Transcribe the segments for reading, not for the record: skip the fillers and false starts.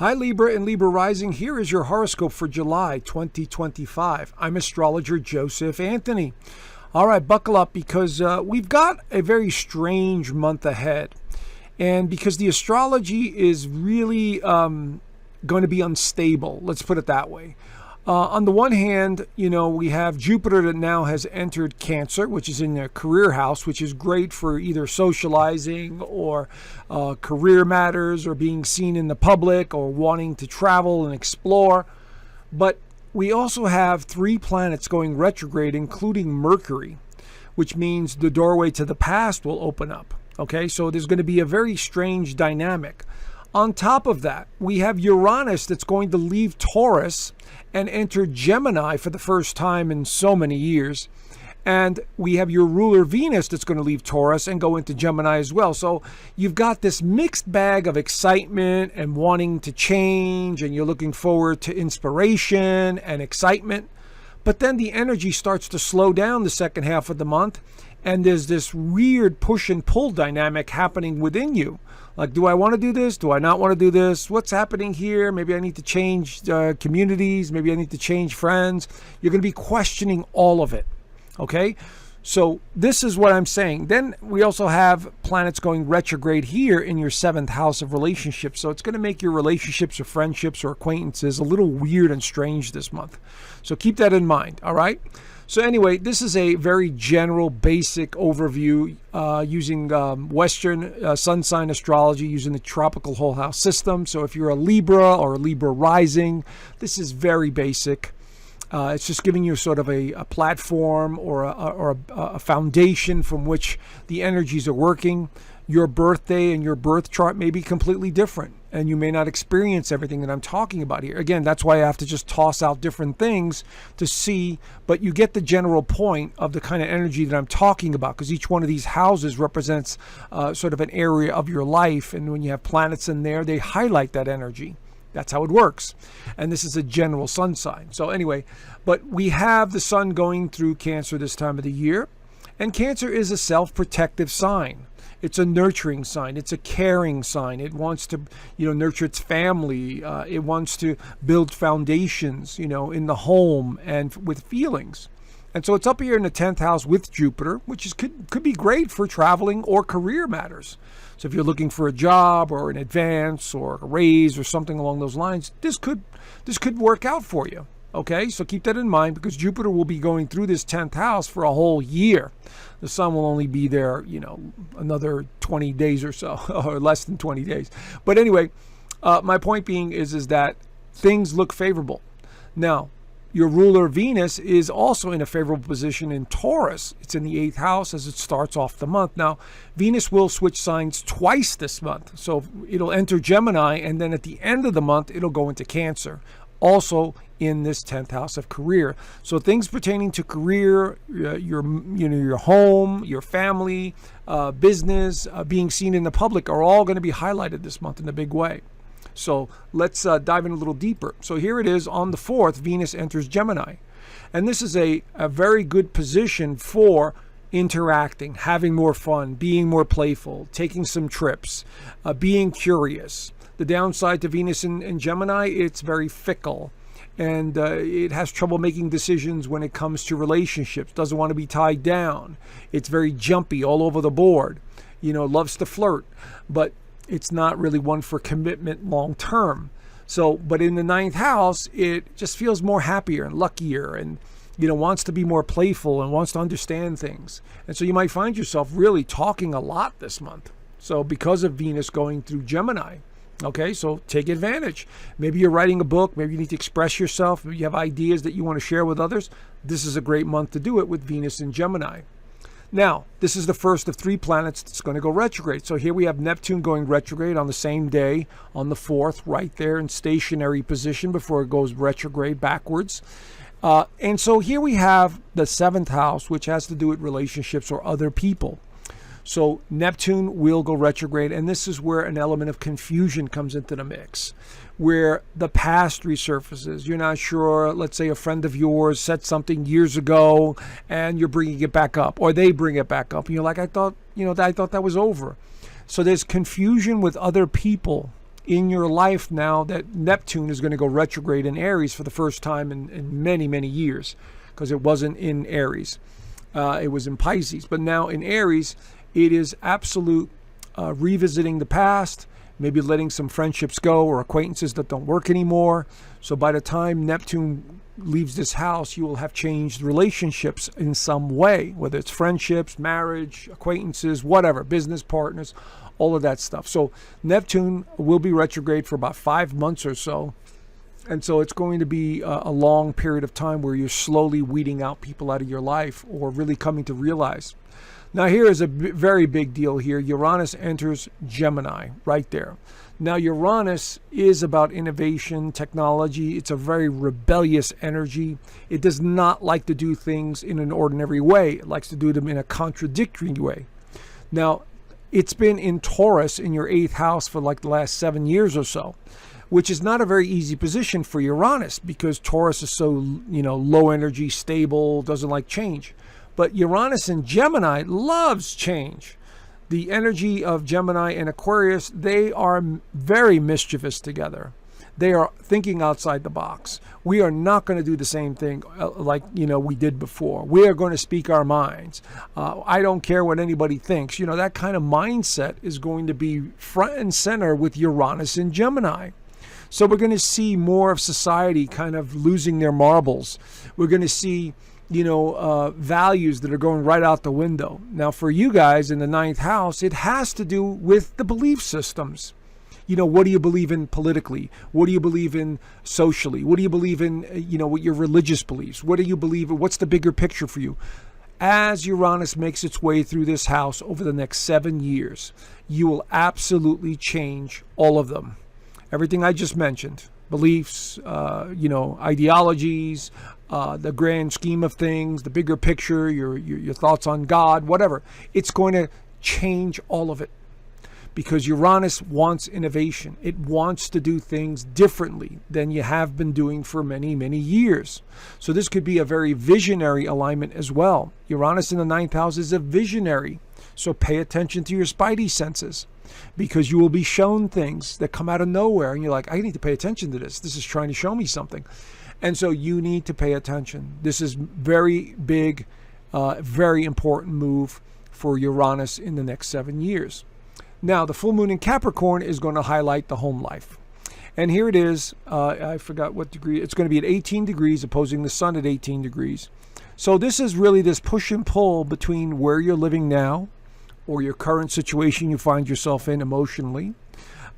Hi Libra and Libra Rising, here is your horoscope for July 2025. I'm Astrologer Joseph Anthony. All right, buckle up because we've got a very strange month ahead. And because the astrology is really going to be unstable, let's put it that way. On the one hand, we have Jupiter that now has entered Cancer, which is in their career house, which is great for either socializing or career matters or being seen in the public or wanting to travel and explore. But we also have 3 planets going retrograde, including Mercury, which means the doorway to the past will open up. Okay, so there's going to be a very strange dynamic. On top of that, we have Uranus that's going to leave Taurus and enter Gemini for the first time in so many years. And we have your ruler Venus that's going to leave Taurus and go into Gemini as well. So you've got this mixed bag of excitement and wanting to change, and you're looking forward to inspiration and excitement. But then the energy starts to slow down the second half of the month, and there's this weird push and pull dynamic happening within you. Like, do I want to do this? Do I not want to do this? What's happening here? Maybe I need to change communities. Maybe I need to change friends. You're going to be questioning all of it. Okay? So this is what I'm saying. Then we also have planets going retrograde here in your 7th house of relationships. So it's going to make your relationships or friendships or acquaintances a little weird and strange this month. So keep that in mind. All right? So anyway, this is a very general, basic overview using Western sun sign astrology, using the tropical whole house system. So if you're a Libra or a Libra rising, this is very basic. It's just giving you sort of a platform or a foundation from which the energies are working. Your birthday and your birth chart may be completely different, and you may not experience everything that I'm talking about here. Again, that's why I have to just toss out different things to see, but you get the general point of the kind of energy that I'm talking about, because each one of these houses represents sort of an area of your life, and when you have planets in there, they highlight that energy. That's how it works. And this is a general sun sign. So anyway, but we have the sun going through Cancer this time of the year, and Cancer is a self-protective sign. It's a nurturing sign. It's a caring sign. It wants to, nurture its family. It wants to build foundations, in the home and with feelings. And so it's up here in the 10th house with Jupiter, which could be great for traveling or career matters. So if you're looking for a job or an advance or a raise or something along those lines, this could work out for you. Okay, so keep that in mind, because Jupiter will be going through this 10th house for a whole year. The sun will only be there, another 20 days or so, or less than 20 days. But anyway, my point being is that things look favorable. Now, your ruler Venus is also in a favorable position in Taurus. It's in the 8th house as it starts off the month. Now, Venus will switch signs twice this month. So it'll enter Gemini, and then at the end of the month, it'll go into Cancer, also in this 10th house of career. So things pertaining to career, your home, your family, business, being seen in the public are all going to be highlighted this month in a big way. So let's dive in a little deeper. So here it is on the 4th, Venus enters Gemini. And this is a very good position for interacting, having more fun, being more playful, taking some trips, being curious. The downside to Venus in Gemini, it's very fickle. And it has trouble making decisions when it comes to relationships, doesn't want to be tied down. It's very jumpy all over the board, loves to flirt, but it's not really one for commitment long term. So, but in the 9th house, it just feels more happier and luckier and, wants to be more playful and wants to understand things. And so you might find yourself really talking a lot this month. So because of Venus going through Gemini. Okay, so take advantage. Maybe you're writing a book. Maybe you need to express yourself. Maybe you have ideas that you want to share with others. This is a great month to do it with Venus in Gemini. Now, this is the first of 3 planets that's going to go retrograde. So here we have Neptune going retrograde on the same day, on the 4th, right there in stationary position before it goes retrograde backwards. And so here we have the 7th house, which has to do with relationships or other people. So Neptune will go retrograde, and this is where an element of confusion comes into the mix, where the past resurfaces. You're not sure, let's say a friend of yours said something years ago, and you're bringing it back up, or they bring it back up, and you're like, I thought that was over. So there's confusion with other people in your life now that Neptune is going to go retrograde in Aries for the first time in many, many years, because it wasn't in Aries. It was in Pisces. But now in Aries, it is absolute revisiting the past, maybe letting some friendships go or acquaintances that don't work anymore. So by the time Neptune leaves this house, you will have changed relationships in some way, whether it's friendships, marriage, acquaintances, whatever, business partners, all of that stuff. So Neptune will be retrograde for about 5 months or so. And so it's going to be a long period of time where you're slowly weeding out people out of your life or really coming to realize. Now here is a very big deal here. Uranus enters Gemini right there. Now Uranus is about innovation, technology. It's a very rebellious energy. It does not like to do things in an ordinary way. It likes to do them in a contradictory way. Now, it's been in Taurus in your 8th house for like the last 7 years or so, which is not a very easy position for Uranus because Taurus is so, low energy, stable, doesn't like change. But Uranus in Gemini loves change. The energy of Gemini and Aquarius, they are very mischievous together. They are thinking outside the box. We are not going to do the same thing like we did before. We are going to speak our minds. I don't care what anybody thinks. That kind of mindset is going to be front and center with Uranus in Gemini. So we're going to see more of society kind of losing their marbles. We're going to see values that are going right out the window. Now, for you guys in the 9th house, it has to do with the belief systems. What do you believe in politically? What do you believe in socially? What do you believe in, what your religious beliefs? What do you believe? What's the bigger picture for you? As Uranus makes its way through this house over the next 7 years, you will absolutely change all of them. Everything I just mentioned, beliefs, ideologies, the grand scheme of things, the bigger picture, your thoughts on God, whatever. It's going to change all of it because Uranus wants innovation. It wants to do things differently than you have been doing for many, many years. So this could be a very visionary alignment as well. Uranus in the 9th house is a visionary. So pay attention to your spidey senses because you will be shown things that come out of nowhere. And you're like, I need to pay attention to this. This is trying to show me something. And so you need to pay attention. This is very big, very important move for Uranus in the next 7 years. Now, the full moon in Capricorn is going to highlight the home life. And here it is. I forgot what degree. It's going to be at 18 degrees, opposing the sun at 18 degrees. So this is really this push and pull between where you're living now or your current situation you find yourself in emotionally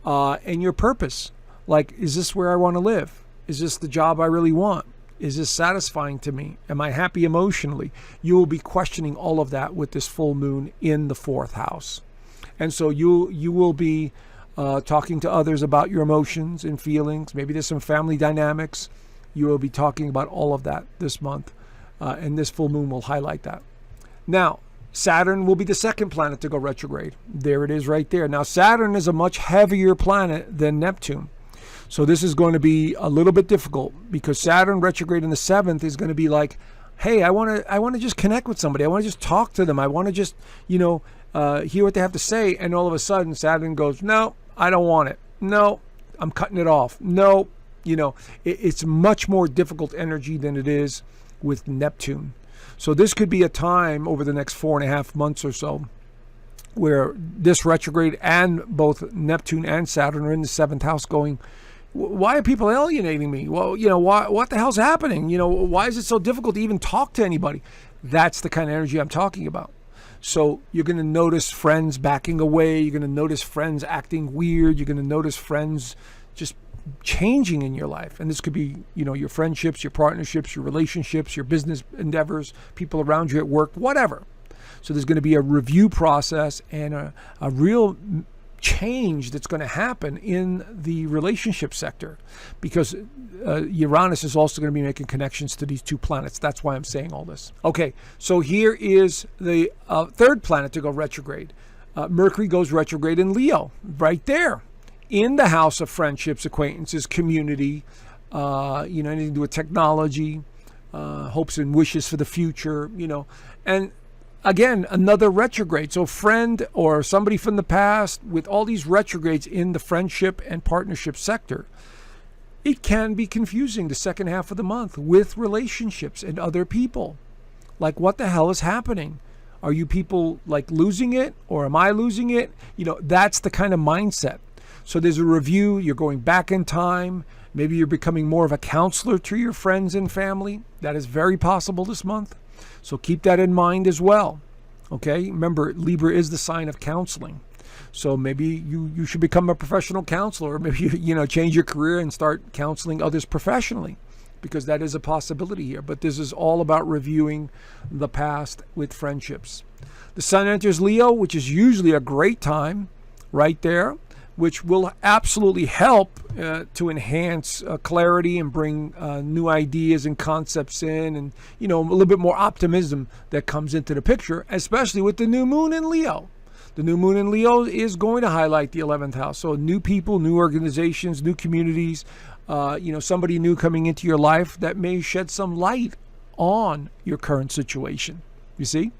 and your purpose. Like, is this where I want to live? Is this the job I really want? Is this satisfying to me? Am I happy emotionally? You will be questioning all of that with this full moon in the 4th house. And so you will be talking to others about your emotions and feelings. Maybe there's some family dynamics. You will be talking about all of that this month. And this full moon will highlight that. Now, Saturn will be the second planet to go retrograde. There it is right there. Now, Saturn is a much heavier planet than Neptune. So this is going to be a little bit difficult because Saturn retrograde in the 7th is going to be like, hey, I want to just connect with somebody. I want to just talk to them. I want to just, hear what they have to say. And all of a sudden, Saturn goes, no, I don't want it. No, I'm cutting it off. No, it's much more difficult energy than it is with Neptune. So this could be a time over the next 4.5 months or so where this retrograde and both Neptune and Saturn are in the 7th house going, why are people alienating me? Well, what the hell's happening? Why is it so difficult to even talk to anybody? That's the kind of energy I'm talking about. So you're going to notice friends backing away. You're going to notice friends acting weird. You're going to notice friends just changing in your life. And this could be, your friendships, your partnerships, your relationships, your business endeavors, people around you at work, whatever. So there's going to be a review process and a real change that's going to happen in the relationship sector because Uranus is also going to be making connections to these two planets. That's why I'm saying all this. Okay, so here is the third planet to go retrograde. Mercury goes retrograde in Leo, right there, in the house of friendships, acquaintances, community, anything to do with technology, hopes and wishes for the future, and again, another retrograde. So friend or somebody from the past, with all these retrogrades in the friendship and partnership sector, it can be confusing the second half of the month with relationships and other people. Like, what the hell is happening? Are you people like losing it, or am I losing it? That's the kind of mindset. So there's a review. You're going back in time. Maybe you're becoming more of a counselor to your friends and family. That is very possible this month. So keep that in mind as well. Okay, remember, Libra is the sign of counseling. So maybe you should become a professional counselor, or maybe you change your career and start counseling others professionally, because that is a possibility here. But this is all about reviewing the past with friendships. The sun enters Leo, which is usually a great time right there, which will absolutely help to enhance clarity and bring new ideas and concepts in, and a little bit more optimism that comes into the picture, especially with the new moon in Leo. The new moon in Leo is going to highlight the 11th house. So new people, new organizations, new communities, somebody new coming into your life that may shed some light on your current situation. You see?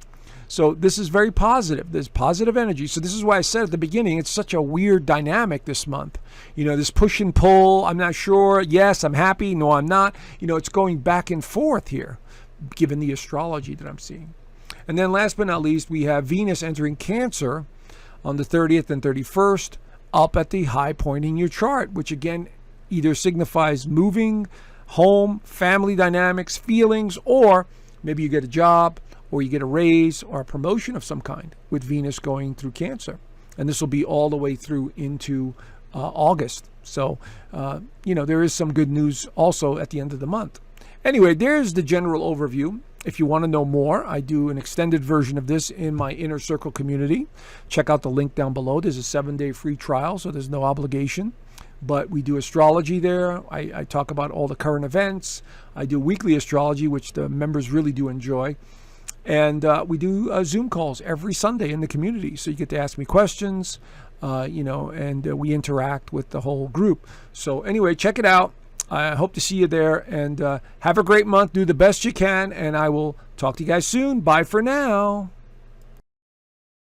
So this is very positive. There's positive energy. So this is why I said at the beginning, it's such a weird dynamic this month. This push and pull. I'm not sure. Yes, I'm happy. No, I'm not. It's going back and forth here, given the astrology that I'm seeing. And then last but not least, we have Venus entering Cancer on the 30th and 31st, up at the high point in your chart, which again either signifies moving, home, family dynamics, feelings, or maybe you get a job, or you get a raise or a promotion of some kind with Venus going through Cancer. And this will be all the way through into August. So, there is some good news also at the end of the month. Anyway, there's the general overview. If you want to know more, I do an extended version of this in my Inner Circle community. Check out the link down below. There's a 7-day free trial, so there's no obligation. But we do astrology there. I talk about all the current events. I do weekly astrology, which the members really do enjoy. And we do Zoom calls every Sunday in the community. So you get to ask me questions, and we interact with the whole group. So anyway, check it out. I hope to see you there, and have a great month. Do the best you can, and I will talk to you guys soon. Bye for now.